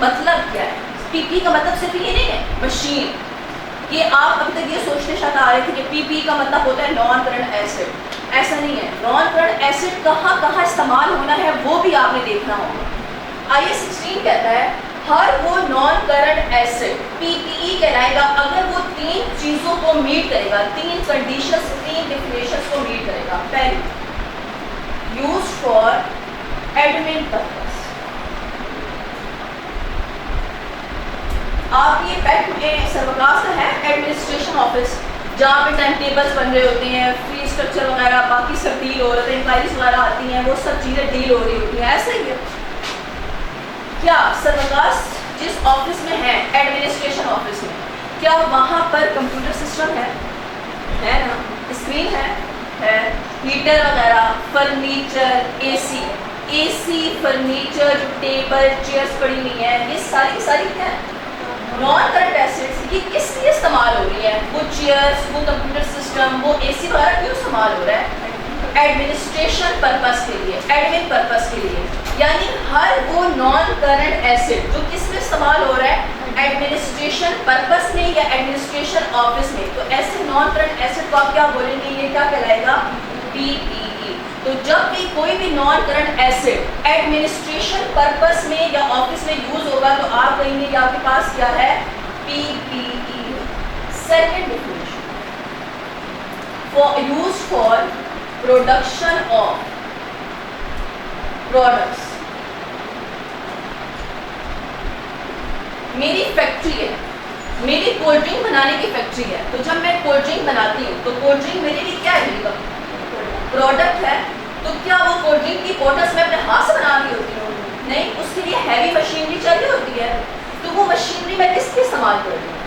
मतलब क्या है? पीपीई का मतलब सिर्फ ये नहीं है मशीन। ये आप अभी तक ये सोचते शायद आ रहे थे कि पीपीई का मतलब होता है नॉन करंट एसिड। ऐसा नहीं है। नॉन करंट एसिड कहाँ कहाँ इस्तेमाल होना है वो भी आपने देखना होगा। IS 16 कहता है हर वो नॉन करंट एसिड पीपीई कहलाएगा अगर वो 3 चीज़ों को मीट करेगा, 3 कंडीशंस, 3 डेफिनेशंस को मीट करेगा। पहली, यूज फॉर एडमिन पर्पस। आप ये पैक में सर्वकाश का है एडमिनिस्ट्रेशन ऑफिस, जहाँ पे टाइम टेबल्स बन रहे होते हैं, फी स्ट्रक्चर वगैरह बाकी सब डील हो रहे हैं, इंक्वायरीज वगैरह आती हैं, वो सब चीज़ें डील हो रही होती हैं। ऐसा ही है क्या सर्वकाश जिस ऑफिस में है, एडमिनिस्ट्रेशन ऑफिस में, क्या वहाँ पर कंप्यूटर सिस्टम है ना, स्क्रीन है, हीटर वगैरह, फर्नीचर, एसी फर्नीचर, जो टेबल चेयर्स पड़ी हुई हैं, ये सारी सारी क्या है? Non current assets. ये किस लिए इस्तेमाल हो रही है? वो चेयर्स, वो कंप्यूटर सिस्टम, वो एसी वगैरह क्यों इस्तेमाल हो रहा है? एडमिनिस्ट्रेशन पर्पस के लिए, एडमिन पर्पस के लिए। यानी हर वो नॉन करंट एसिड जो किस में इस्तेमाल हो रहा है? एडमिनिस्ट्रेशन पर्पस में या एडमिनिस्ट्रेशन ऑफिस में। तो ऐसे नॉन करंट एसिड को आप क्या बोलेंगे? ये क्या कहलाएगा? पीपीई। तो जब भी कोई भी non current acid administration purpose में या ऑफिस में यूज होगा तो आप कहेंगे कि आपके पास क्या है? PPE. Second definition, for use for production of products. मेरी फैक्ट्री है, मेरी कोल्ड ड्रिंक बनाने की फैक्ट्री है, तो जब मैं कोल्ड ड्रिंक बनाती हूँ तो कोल्ड ड्रिंक मेरे लिए क्या है? प्रोडक्ट है। तो क्या वो कोल्ड ड्रिंक की बॉटल्स मैं अपने हाथ से बना रही होती हूँ? नहीं, उसके लिए हैवी मशीनरी चाहिए होती है। तो वो मशीनरी मैं किसके इस्तेमाल कर रही हूँ?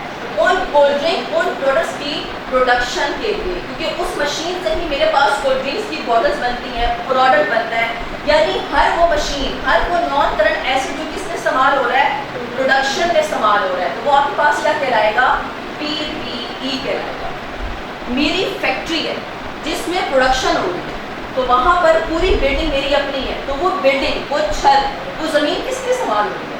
उन कोल्ड ड्रिंक, उन प्रोडक्ट्स की प्रोडक्शन के लिए, क्योंकि उस मशीन से ही मेरे पास कोल्ड ड्रिंक्स की बॉटल्स बनती हैं, प्रोडक्ट बनता है। यानी हर वो मशीन, हर वो नॉन करंट एसिड जो किसमें इस्तेमाल हो रहा है? प्रोडक्शन में इस्तेमाल हो रहा है। तो वो आपके पास क्या कहलाएगा? पीपीई कहलाएगा। मेरी फैक्ट्री है जिसमें प्रोडक्शन हो रही है, तो वहाँ पर पूरी बिल्डिंग मेरी अपनी है, तो वो बिल्डिंग, वो छत, वो ज़मीन किसमें इस्तेमाल हो रही है?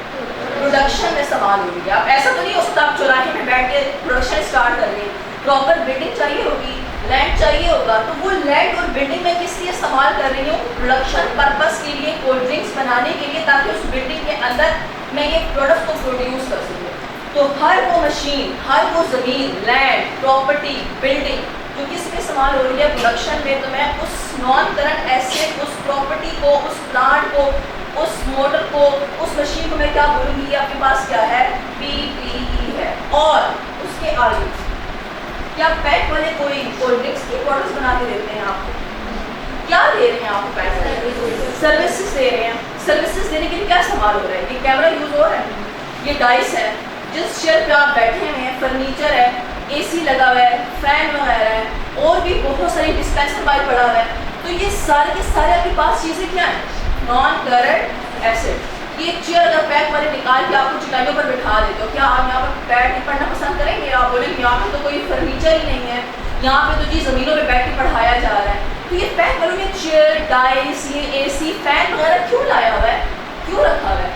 प्रोडक्शन में इस्तेमाल हो रही है। आप ऐसा तो नहीं हो सकता आप चौराहे में बैठ के प्रोडक्शन स्टार्ट कर लें। प्रॉपर बिल्डिंग चाहिए होगी, लैंड चाहिए होगा, तो वो लैंड और बिल्डिंग में किस लिए इस्तेमाल कर रही हूँ? प्रोडक्शन पर्पस के लिए, कोल्ड ड्रिंक्स बनाने के लिए, ताकि उस बिल्डिंग के अंदर मैं ये प्रोडक्ट को प्रोड्यूस कर सकूँ। तो हर वो मशीन, हर वो ज़मीन, लैंड, प्रॉपर्टी, बिल्डिंग जो किसमें इस्तेमाल हो रही है? प्रोडक्शन में। तो मैं उस नॉन करंट एसिड, उस प्रॉपर्टी को, उस प्लांट को, उस मोटर को, उस मशीन को मैं क्या बोलूँगी? ये आपके पास क्या है? पीपीई है। और उसके आगे क्या पैक वाले कोई कोल्ड ड्रिंक्स की बॉटल्स बना के देते हैं आपको? क्या दे रहे हैं आपको? पैक सर्विसेज दे रहे हैं। सर्विसेज देने के लिए क्या इस्तेमाल हो रहा है? ये कैमरा यूज हो रहा है, ये डाइस है, जिस चेयर पे आप बैठे हुए हैं, फर्नीचर है, एसी लगा हुआ है, फैन वगैरह है, और भी बहुत सारी डिस्पेंसर पाइप पड़ा हुआ है। तो ये सारे के सारे आपके पास चीज़ें क्या हैं? Non current acid. ये चेयर अगर पैक वाले निकाल के आपको चटाइयों पर बिठा देते हो, क्या आप यहाँ पर बैठ के पढ़ना पसंद करेंगे? आप बोलेंगे यहाँ पे तो कोई फर्नीचर ही नहीं है, यहाँ पे तो जी ज़मीनों में बैठ के पढ़ाया जा रहा है। तो ये पैक वालों ने चेयर, डाइस, ये एसी, फैन वगैरह क्यों लाया हुआ है? क्यों रखा हुआ है?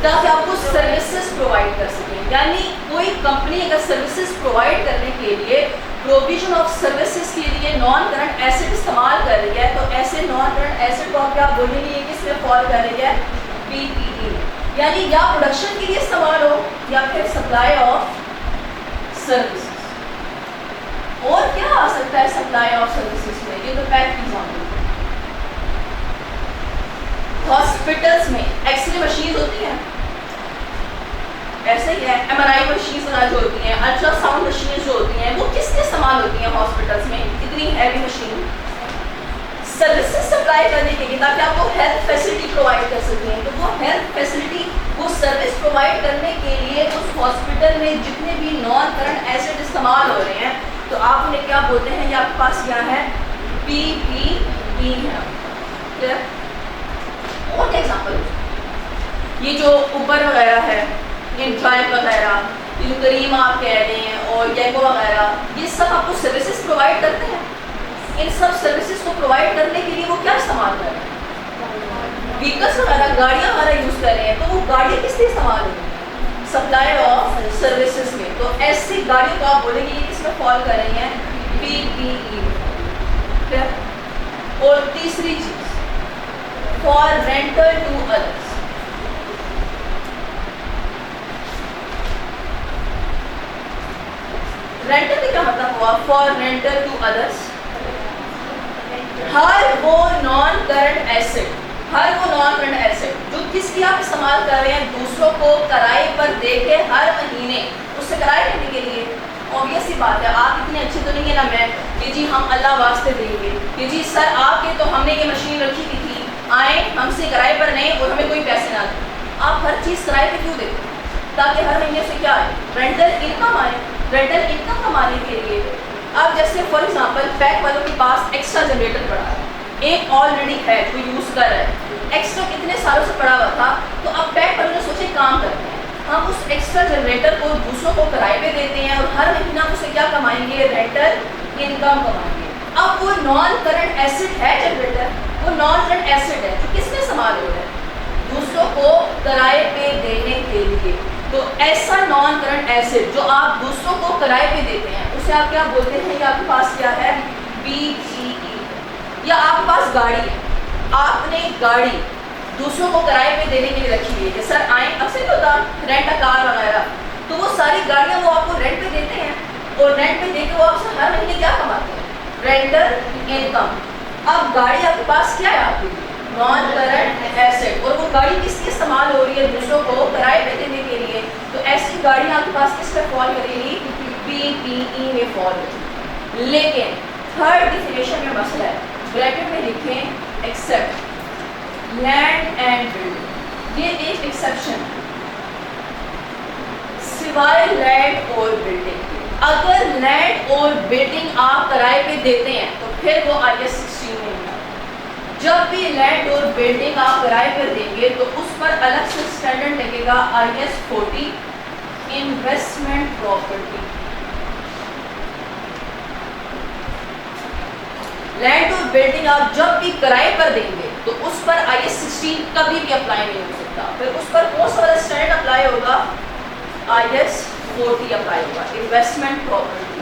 ताकि आपको सर्विसेज प्रोवाइड कर सकें। यानी कोई कंपनी अगर सर्विसेज प्रोवाइड करने के लिए, प्रोविजन ऑफ सर्विसेज के लिए नॉन करंट एसिड इस्तेमाल कर रही है, तो ऐसे नॉन करंट एसिड को आप क्या बोलेंगे? ये किसमें फॉल कर रही है? पीपीई। यानी या प्रोडक्शन के लिए इस्तेमाल हो या फिर सप्लाई ऑफ सर्विसेज। और क्या आ सकता है सप्लाई ऑफ सर्विसेज में? ये तो पैक एग्जाम्पल। हॉस्पिटल्स में एक्सरे मशीन होती हैं, ऐसे ही है। MRI मशीन जो होती हैं, अल्ट्रासाउंड मशीन जो होती हैं, वो किस लिए इस्तेमाल होती हैं हॉस्पिटल्स में? इतनी हैवी मशीन सर्विसेज सप्लाई करने के लिए, ताकि आपको हेल्थ फैसिलिटी प्रोवाइड कर सकें। तो वो हेल्थ फैसिलिटी, वो सर्विस प्रोवाइड करने के लिए उस हॉस्पिटल में जितने भी नॉन करंट एसिड इस्तेमाल हो रहे हैं, तो आप उन्हें क्या बोलते हैं? ये आपके पास क्या है? पीपीई है। क्लियर? और एग्जाम्पल, ये जो ऊबर वगैरह है, इंट्राइम वगैरह, ये करीम आप कह रहे हैं, और येको वगैरह, ये सब आपको सर्विसेज प्रोवाइड करते हैं। इन सब सर्विसेज को प्रोवाइड करने के लिए वो क्या इस्तेमाल कर रहे हैं? व्हीकल्स वगैरह, गाड़ियाँ वगैरह यूज़ कर रहे हैं, तो वो गाड़ियाँ किस लिए इस्तेमाल हो रही हैं? गाड़ियों को आप बोलेंगे ये किसमें फॉल कर रही हैं, PPE में। और तीसरी चीज, for rental to others. Rental का क्या मतलब हुआ, फॉर रेंटल टू अदर्स, हर वो नॉन करंट एसेट, हर वो नॉन करंट एसेट जो किसकी आप इस्तेमाल कर रहे हैं, दूसरों को किराए पर देके हर महीने उससे किराया लेने के लिए। ऑब्वियस सी बात है, आप इतने अच्छे तो नहीं है ना मैं कि जी हम अल्लाह वास्ते देंगे कि जी सर आपके तो हमने ये मशीन रखी हुई थी, आए हमसे किराए पर नहीं और हमें कोई पैसे ना दें। आप हर चीज़ किराए पे क्यों देते हैं, ताकि हर महीने से क्या आए, रेंटल इनकम आए। रेंटल इनकम कमाने के लिए अब जैसे फॉर एग्जांपल पैक वालों के पास एक्स्ट्रा जनरेटर पड़ा है, एक ऑलरेडी है जो यूज़ कर रहा है, एक्स्ट्रा कितने सालों से पड़ा हुआ था, तो अब पैक वालों ने सोचे काम करते हैं, हम उस एक्स्ट्रा जनरेटर को दूसरों को किराए पे देते हैं और हर महीना उसे क्या कमाएंगे, रेंटल इनकम कमाएंगे। अब वो नॉन करंट एसेट है जनरेटर, वो नॉन करंट एसेट है जो किसने संभाल हो रहा है, दूसरों को किराए पे देने के लिए। तो ऐसा नॉन करंट एसेट जो आप दूसरों को किराए पे देते हैं उसे आप क्या बोलते हैं, या आपके पास क्या है, PPE। या आपके पास गाड़ी है, आपने गाड़ी दूसरों को किराए पे देने के लिए रखी है कि सर आए, अक्सर होता रेंट अ कार वगैरह, तो वो सारी गाड़ियाँ वो आपको रेंट पे देते हैं और रेंट पे देकर वो आपसे हर महीने क्या कमाते हैं, रेंटल इनकम। अब गाड़ी आपके पास क्या है, आपकी नॉन करंट एसेट, और वो गाड़ी किसकी इस्तेमाल हो रही है, दूसरों को किराए पे देने के लिए, तो ऐसी गाड़ियाँ आपके पास किस पे फॉल करेगी, PPE में फॉल करेगी। लेकिन थर्ड डिफिनेशन में मसला है, ब्रैकेट में लिखें एक्सेप्ट लैंड एंड बिल्डिंग, ये एक एक्सेप्शन है सिवाय लैंड और बिल्डिंग के। अगर लैंड और बिल्डिंग आप किराए पे देते हैं तो फिर वो IS 16 में होगा। जब भी लैंड और बिल्डिंग आप किराए पर देंगे तो उस पर अलग से स्टैंडर्ड लगेगा IS 40 इन्वेस्टमेंट प्रॉपर्टी। लैंड और बिल्डिंग आप जब भी किराए पर देंगे तो उस पर IS 16 कभी भी अप्लाई नहीं हो सकता, फिर उस पर कौन सा वाला स्टैंडर्ड अप्लाई होगा, IS 40 अप्लाई होगा, इन्वेस्टमेंट प्रॉपर्टी।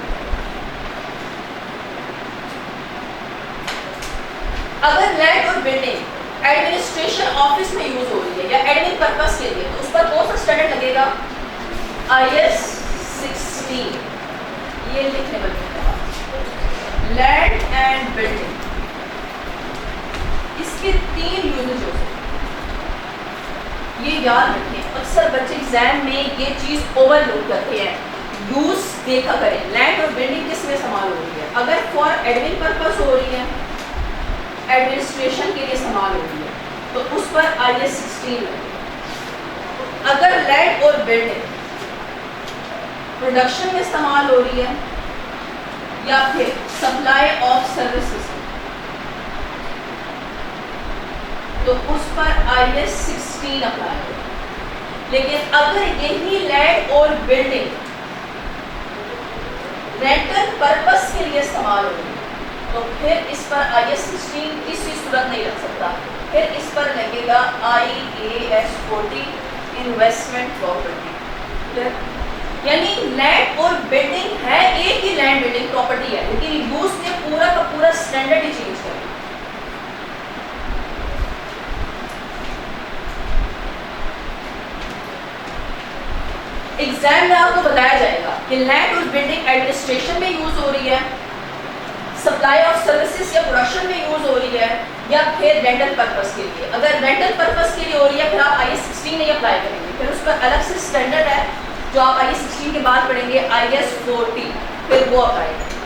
अगर लैंड और बिल्डिंग एडमिनिस्ट्रेशन ऑफिस में यूज हो रही है या एडमिन पर्पस के लिए तो उस पर कौन सा स्टैंडर्ड लगेगा, IS 16। ये लिखने वाले लैंड एंड बिल्डिंग, इसके 3 यूजेज हो सकते हैं, ये याद रखें। अक्सर बच्चे एग्जाम में ये चीज़ ओवरलुक करते हैं, यूज देखा करें लैंड और बिल्डिंग किस में इस्तेमाल हो रही है। अगर फॉर एडमिन पर्पस हो रही है, एडमिनिस्ट्रेशन के लिए इस्तेमाल हो रही है तो उस पर IS 16 लगे। अगर लैंड और बिल्डिंग प्रोडक्शन में इस्तेमाल हो रही है या फिर सप्लाई ऑफ सर्विसेज तो उस पर IS 16 अप्लाई होगा। लेकिन अगर यही लैंड और बिल्डिंग रेंटल पर्पस के लिए इस्तेमाल हो रही है तो फिर इस पर IS 16 किसी सूरत नहीं लग सकता, फिर इस पर लगेगा IAS 40 इन्वेस्टमेंट प्रॉपर्टी। यानी लैंड और बिल्डिंग है, एक ही लैंड बिल्डिंग प्रॉपर्टी है, लेकिन यूज ने पूरा का पूरा स्टैंडर्ड ही चेंज कर दिया। एग्जाम में आपको बताया जाएगा कि लैंड और बिल्डिंग एडमिनिस्ट्रेशन में यूज हो रही है, सप्लाई ऑफ सर्विसेज या प्रोडक्शन में यूज हो रही है, या फिर रेंटल पर्पस के लिए। अगर रेंटल पर्पस के लिए हो रही है फिर आप IS 16 नहीं अप्लाई करेंगे, फिर उस पर अलग से स्टैंडर्ड है जो आप IS 16 के बाद पढ़ेंगे, IS 40, फिर वो अप्लाई करेंगे।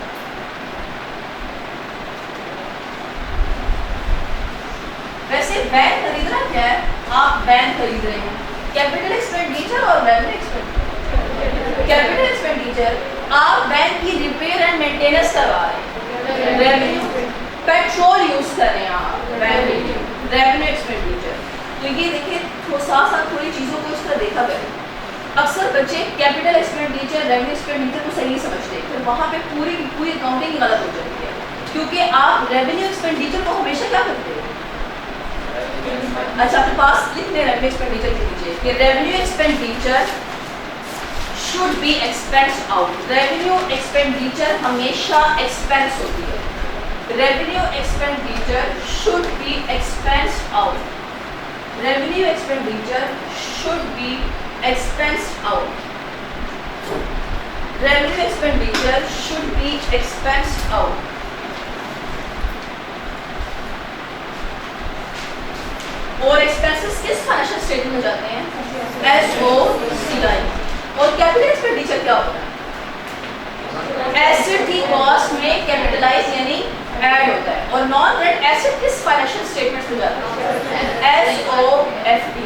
वैसे वैन खरीदना क्या है, आप वैन खरीद रहे हैं, कैपिटल एक्सपेंडिचर और रेवेन्यू एक्सपेंडिचर। कैपिटल एक्सपेंडिचर आप वैन की रिपेयर एंड मेंटेनेंस करवा रहे हैं, रेवेन्यू पेट्रोल यूज कर रहे हैं आप, रेवेन्यू एक्सपेंडिचर। तो ये देखिए साथ साथ थोड़ी चीज़ों को इस तरह देखा करें। अक्सर बच्चे कैपिटल एक्सपेंडिचर रेवेन्यू एक्सपेंडिचर को सही नहीं समझते, फिर वहाँ पे पूरी की पूरी अकाउंटिंग गलत हो जाती है, क्योंकि आप रेवेन्यू एक्सपेंडिचर को हमेशा क्या करते हो, अच्छा अपने पास लिखने रेवेन्यू एक्सपेंडिचर लिख लीजिए कि revenue expenditure should be expensed out. Revenue expenditure हमेशा expense होती है. Revenue expenditure should be expensed out. Revenue expenditure should be expensed out. Revenue expenditure should be expensed out. और एक्सपेंसेस किस फाइनेंशियल स्टेटमेंट में जाते हैं? SOCI. और capital expenditure क्या होता है? एसेट की कॉस्ट में कैपिटलाइज यानी ऐड होता है. और नॉन करेंट एसेट किस फाइनेंशियल स्टेटमेंट में जाता है? SOFT.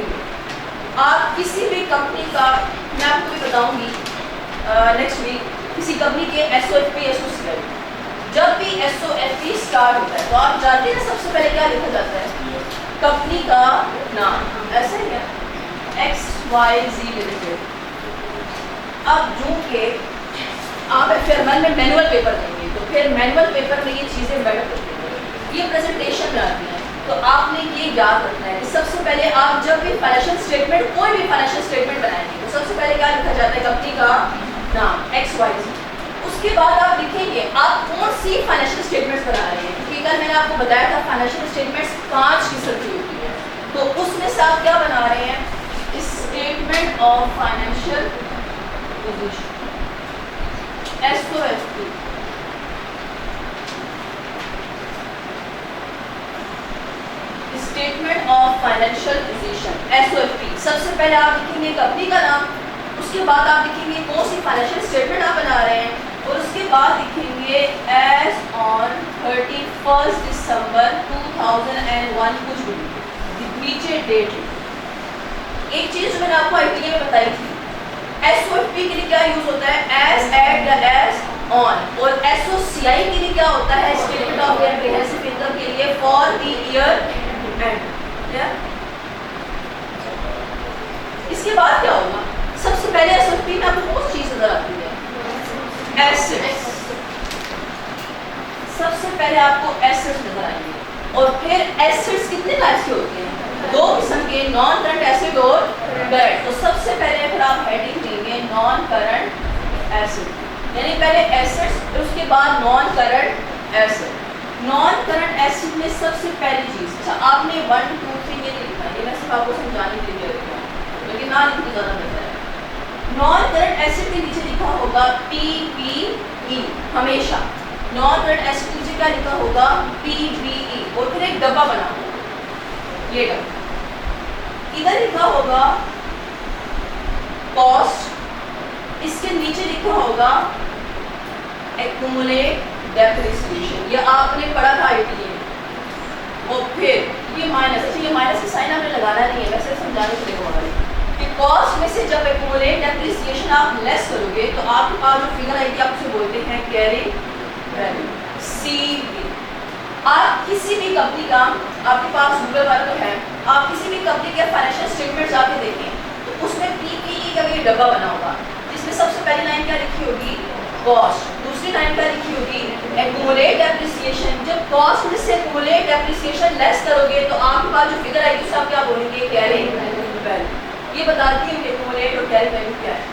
आप किसी भी कंपनी का, मैं आपको भी बताऊंगी नेक्स्ट वीक, किसी कंपनी के SOFP SOCI, जब भी SOFP स्टार्ट होता है तो आप जानते हैं सबसे पहले क्या लिखा जाता है? कंपनी का नाम. ऐसे ही है XYZ लिमिटेड. अब जो के आप FRML में मैनुअल पेपर देंगे तो फिर मैनुअल पेपर में ये चीज़ें बेटर करते हैं, ये प्रेजेंटेशन में आती हैं. तो आपने ये याद रखना है कि सबसे पहले आप जब भी फाइनेंशियल स्टेटमेंट, कोई भी फाइनेंशियल स्टेटमेंट बनाएंगे तो सबसे पहले क्या लिखा जाता है? कंपनी का नाम XYZ. उसके बाद आप लिखेंगे आप कौन सी फाइनेंशियल स्टेटमेंट्स बना रहे हैं, क्योंकि कल मैंने आपको बताया था फाइनेंशियल स्टेटमेंट्स 5 किस्म की होती है. तो उसमें से आप क्या बना रहे हैं? Statement of financial position SOFP. Statement of financial position SOFP. सबसे पहले आप लिखेंगे कंपनी का नाम, उसके बाद आप लिखेंगे कौन सी फाइनेंशियल स्टेटमेंट आप बना रहे हैं, और उसके बाद लिखेंगे एज ऑन 31 दिसंबर 2001 कुछ भी नीचे डेट. एक चीज मैंने आपको आईटीए में बताई थी, SOFP के लिए क्या यूज होता है? एज, एट या एज ऑन. और SOCI के लिए क्या होता है? स्टेटमेंट ऑफ कॉम्प्रिहेंसिव इनकम के लिए फॉर द ईयर एंड. इसके बाद क्या होगा? सबसे पहले SOFP में आपको कौन सी चीज नजर आती है? एसेट्स. सबसे पहले आपको एसेट्स नजर आएंगे. और फिर एसेट्स कितने टाइप्स के होते हैं? 2 किस्म के, नॉन करंट एसेट और करंट. तो सबसे पहले फिर आप हेडिंग देंगे नॉन करंट एसेट, यानी पहले एसेट्स और उसके बाद non current asset. Non current asset में सबसे पहली चीज, अच्छा आपने 1 2 3 ये लिखा है, ये मैं सिर्फ आपको समझाने के लिए लिखा हूं, लेकिन ना लिखने ज़्यादा बेहतर है. नॉन करंट एसेट के नीचे लिखा होगा PPE. हमेशा नॉन करंट एसेट के नीचे क्या लिखा होगा? PPE. और फिर एक डब्बा बना होगा, ये डब्बा. इधर लिखा होगा कॉस्ट, इसके नीचे लिखा होगा एक्यूमुलेट डेप्रिसिएशन. ये आपने पढ़ा था आईटीए में. और फिर ये माइनस, अच्छा ये माइनस का साइन आपने लगाना नहीं है, वैसे समझाने के लिए होगा कि कॉस्ट में से जब एक्यूमुलेट डेप्रिसिएशन आप लेस करोगे तो आपके पास जो फिगर आएगी आप उसे बोलते हैं कैरी वैल्यू, CV. आप किसी भी कंपनी का, आपके पास गूगल वाला तो है, आप किसी भी कंपनी के फाइनेंशियल स्टेटमेंट जाके देखें तो उसमें PPE का भी डब्बा बना होगा, जिसमें सबसे पहली लाइन क्या लिखी होगी? कॉस्ट. दूसरी लाइन क्या लिखी होगी? Accumulate depreciation. जब कॉस्ट में से एक्यूमुलेट डेप्रिसिएशन लेस करोगे तो आपके पास जो फिगर आएगी उसे आप क्या बोलेंगे? Carry value. ये बताती है कि एक्यूमुलेट और कैरी वैल्यू क्या है.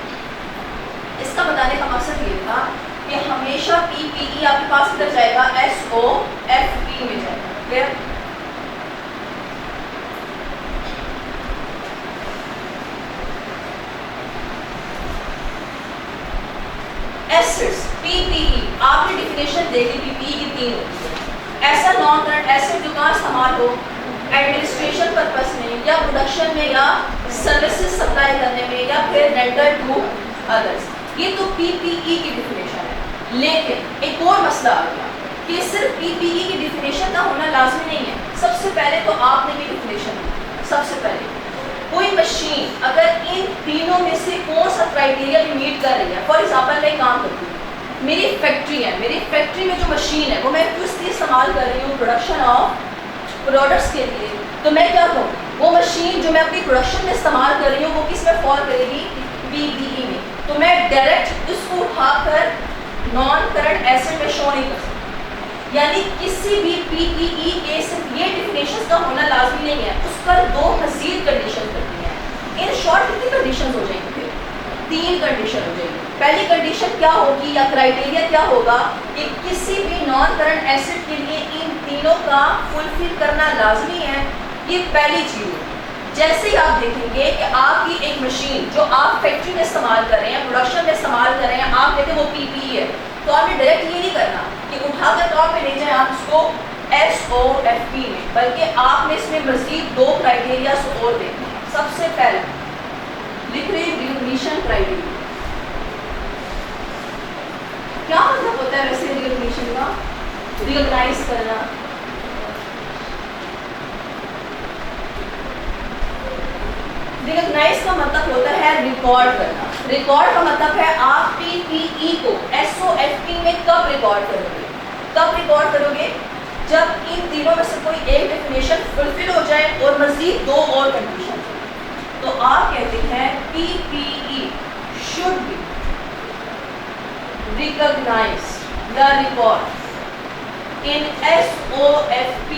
इसका बताने का मकसद ये था कि हमेशा PPE आपके पास किधर जाएगा? SOFP में जाएगा. क्लियर? एसेट्स PPE आपने डिफिनेशन देखी PPE की 3 होती है. ऐसा नॉन करंट एसेट जो कहाँ इस्तेमाल हो? एडमिनिस्ट्रेशन पर्पस में, या प्रोडक्शन में, या सर्विसेज सप्लाई करने में, या फिर रेंडर टू अदर्स. ये तो PPE की डिफिनेशन है. लेकिन एक और मसला आ गया कि सिर्फ PPE की डिफिनेशन का होना लाजमी नहीं है. सबसे पहले तो आपने भी डिफिनेशन दी. सबसे पहले कोई मशीन अगर इन तीनों में से कौन सा क्राइटेरिया मीट कर रही है, फॉर एग्जांपल मैं काम करती हूँ, मेरी फैक्ट्री है, मेरी फैक्ट्री में जो मशीन है वो मैं किस लिए इस्तेमाल कर रही हूँ? प्रोडक्शन ऑफ प्रोडक्ट्स के लिए. तो मैं क्या कहूँ, वो मशीन जो मैं अपनी प्रोडक्शन में इस्तेमाल कर रही हूँ वो किस में फॉल करेगी? PPE में. तो मैं डायरेक्ट इसको उठाकर नॉन करंट एसेट में शो नहीं कर सकती. यानी किसी भी PPE के सिर्फ ये डिफिनेशन का होना लाजमी नहीं है, उस पर 2 मजीद कंडीशन करती हैं. इन शॉर्ट कितनी कंडीशन हो जाएंगी? तीन कंडीशन हो जाएगी। पहली कंडीशन क्या होगी या क्राइटेरिया क्या होगा कि किसी भी नॉन करंट एसिड के लिए इन तीनों का फुलफिल करना लाजमी है। ये पहली चीज़ है। जैसे ही आप देखेंगे कि आपकी एक मशीन जो आप फैक्ट्री में इस्तेमाल कर रहे हैं, प्रोडक्शन में इस्तेमाल कर रहे हैं, आप कहते हैं वो पीपीई है, तो आपने डायरेक्ट ये नहीं करना कि उठाकर तौर पे ले जाएं आप उसको SOFP में, बल्कि आपने इसमें मजीद दो क्राइटेरिया और देखने हैं। सबसे पहले लिक्विड रिकग्निशन क्राइटेरिया। क्या मतलब होता है वैसे रिकग्निशन का? रिकॉग्नाइज करना। रिकॉग्नाइज का मतलब होता है रिकॉर्ड करना। रिकॉर्ड का मतलब है आप पीपीई को SOFP में कब रिकॉर्ड करोगे? कब रिकॉर्ड करोगे? जब इन तीनों में से कोई एक डेफिनेशन फुलफिल हो जाए और मजीद दो और कंडीशन। तो आप कहते हैं पीपीई शुड बी रिकॉग्नाइज्ड या record in SOFP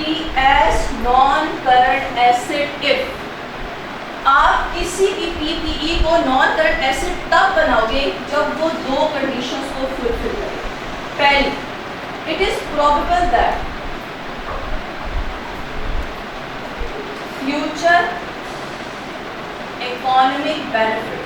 as non current asset if. आप किसी भी पीपीई को नॉन करंट एसिड तब बनाओगे जब वो दो कंडीशंस को फुलफिल करे। पहली, it is probable that future economic benefit